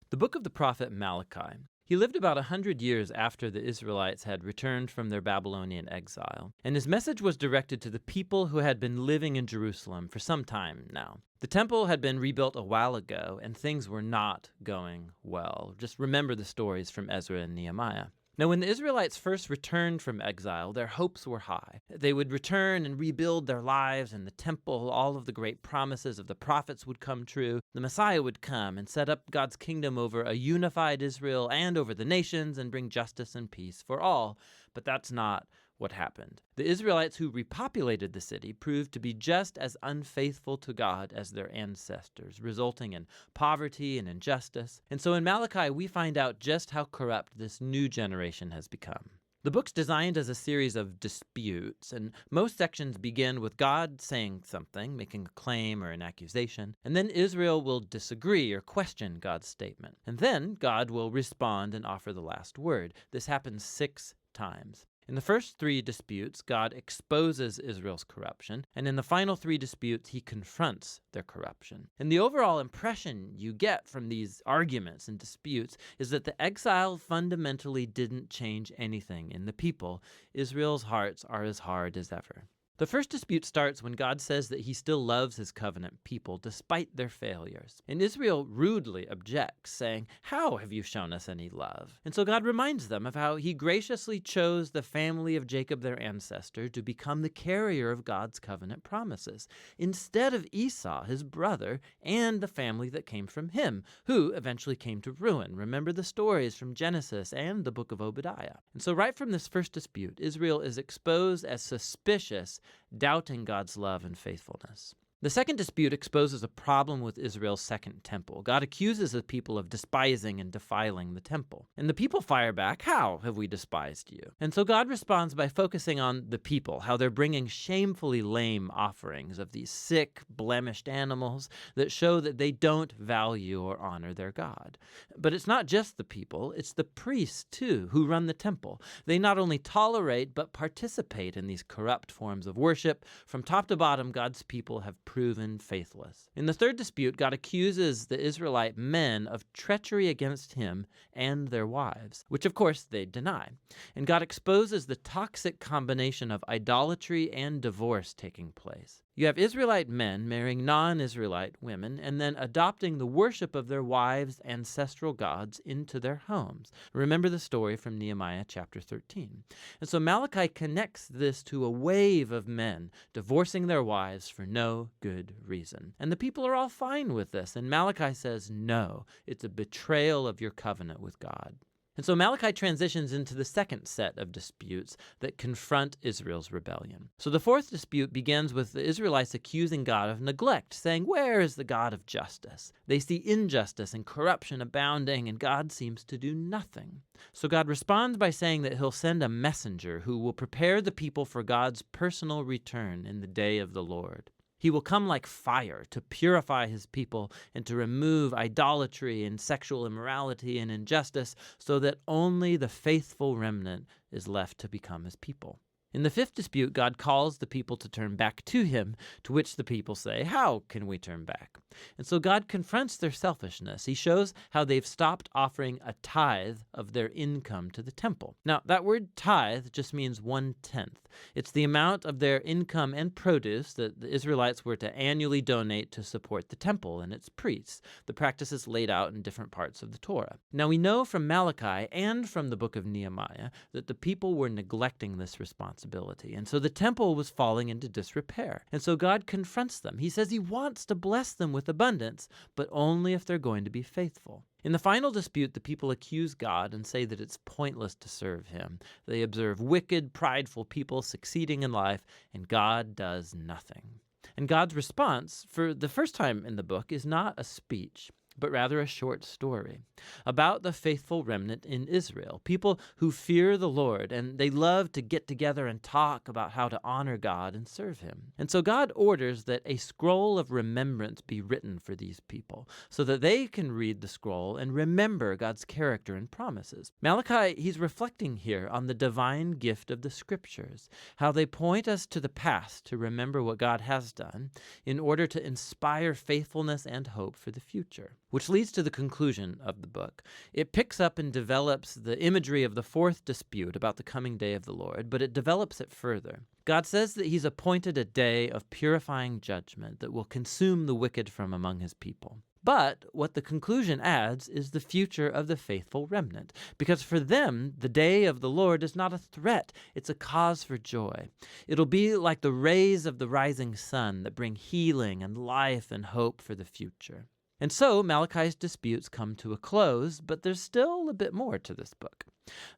The book of the prophet Malachi. He lived about 100 years after the Israelites had returned from their Babylonian exile, and his message was directed to the people who had been living in Jerusalem for some time now. The temple had been rebuilt a while ago, and things were not going well. Just remember the stories from Ezra and Nehemiah. Now, when the Israelites first returned from exile, their hopes were high. They would return and rebuild their lives and the temple. All of the great promises of the prophets would come true. The Messiah would come and set up God's kingdom over a unified Israel and over the nations and bring justice and peace for all. But that's not what happened. The Israelites who repopulated the city proved to be just as unfaithful to God as their ancestors, resulting in poverty and injustice. And so in Malachi, we find out just how corrupt this new generation has become. The book's designed as a series of disputes, and most sections begin with God saying something, making a claim or an accusation, and then Israel will disagree or question God's statement. And then God will respond and offer the last word. This happens 6 times. In the first 3 disputes, God exposes Israel's corruption, and in the final 3 disputes, he confronts their corruption. And the overall impression you get from these arguments and disputes is that the exile fundamentally didn't change anything in the people. Israel's hearts are as hard as ever. The first dispute starts when God says that he still loves his covenant people despite their failures. And Israel rudely objects, saying, "How have you shown us any love?" And so God reminds them of how he graciously chose the family of Jacob, their ancestor, to become the carrier of God's covenant promises, instead of Esau, his brother, and the family that came from him, who eventually came to ruin. Remember the stories from Genesis and the book of Obadiah. And so right from this first dispute, Israel is exposed as suspicious, doubting God's love and faithfulness. The second dispute exposes a problem with Israel's second temple. God accuses the people of despising and defiling the temple. And the people fire back, "How have we despised you?" And so God responds by focusing on the people, how they're bringing shamefully lame offerings of these sick, blemished animals that show that they don't value or honor their God. But it's not just the people, it's the priests too who run the temple. They not only tolerate but participate in these corrupt forms of worship. From top to bottom, God's people have proven faithless. In the third dispute, God accuses the Israelite men of treachery against him and their wives, which of course they deny. And God exposes the toxic combination of idolatry and divorce taking place. You have Israelite men marrying non-Israelite women and then adopting the worship of their wives' ancestral gods into their homes. Remember the story from Nehemiah chapter 13. And so Malachi connects this to a wave of men divorcing their wives for no good reason. And the people are all fine with this. And Malachi says, no, it's a betrayal of your covenant with God. And so Malachi transitions into the second set of disputes that confront Israel's rebellion. So the fourth dispute begins with the Israelites accusing God of neglect, saying, "Where is the God of justice?" They see injustice and corruption abounding, and God seems to do nothing. So God responds by saying that he'll send a messenger who will prepare the people for God's personal return in the day of the Lord. He will come like fire to purify his people and to remove idolatry and sexual immorality and injustice so that only the faithful remnant is left to become his people. In the fifth dispute, God calls the people to turn back to him, to which the people say, "How can we turn back?" And so God confronts their selfishness. He shows how they've stopped offering a tithe of their income to the temple. Now, that word tithe just means 1/10. It's the amount of their income and produce that the Israelites were to annually donate to support the temple and its priests. The practice is laid out in different parts of the Torah. Now, we know from Malachi and from the book of Nehemiah that the people were neglecting this responsibility. And so the temple was falling into disrepair. And so God confronts them. He says he wants to bless them with abundance, but only if they're going to be faithful. In the final dispute, the people accuse God and say that it's pointless to serve him. They observe wicked, prideful people succeeding in life, and God does nothing. And God's response, for the first time in the book, is not a speech, but rather a short story about the faithful remnant in Israel, people who fear the Lord, and they love to get together and talk about how to honor God and serve him. And so God orders that a scroll of remembrance be written for these people so that they can read the scroll and remember God's character and promises. Malachi, he's reflecting here on the divine gift of the scriptures, how they point us to the past to remember what God has done in order to inspire faithfulness and hope for the future. which leads to the conclusion of the book. It picks up and develops the imagery of the fourth dispute about the coming day of the Lord, but it develops it further. God says that he's appointed a day of purifying judgment that will consume the wicked from among his people. But what the conclusion adds is the future of the faithful remnant, because for them, the day of the Lord is not a threat, it's a cause for joy. It'll be like the rays of the rising sun that bring healing and life and hope for the future. And so Malachi's disputes come to a close, but there's still a bit more to this book.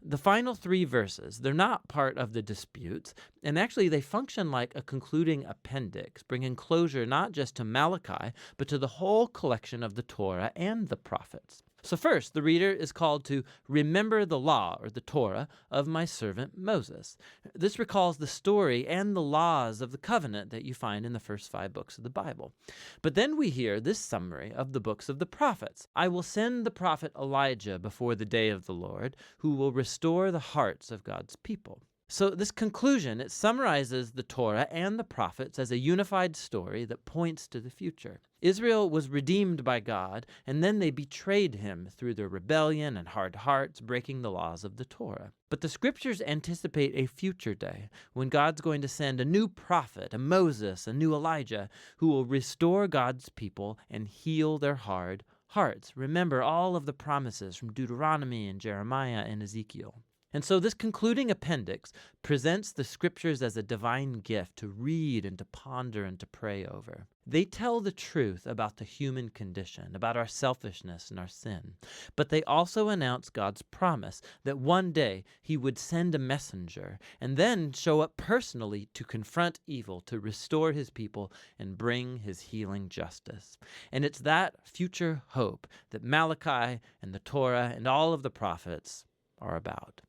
The final 3 verses, they're not part of the disputes, and actually they function like a concluding appendix, bringing closure not just to Malachi, but to the whole collection of the Torah and the prophets. So first, the reader is called to remember the law, or the Torah, of my servant Moses. This recalls the story and the laws of the covenant that you find in the first 5 books of the Bible. But then we hear this summary of the books of the prophets. I will send the prophet Elijah before the day of the Lord, who will restore the hearts of God's people. So this conclusion, it summarizes the Torah and the prophets as a unified story that points to the future. Israel was redeemed by God, and then they betrayed him through their rebellion and hard hearts, breaking the laws of the Torah. But the scriptures anticipate a future day when God's going to send a new prophet, a Moses, a new Elijah, who will restore God's people and heal their hard hearts. Remember all of the promises from Deuteronomy and Jeremiah and Ezekiel. And so this concluding appendix presents the scriptures as a divine gift to read and to ponder and to pray over. They tell the truth about the human condition, about our selfishness and our sin. But they also announce God's promise that one day he would send a messenger and then show up personally to confront evil, to restore his people and bring his healing justice. And it's that future hope that Malachi and the Torah and all of the prophets are about.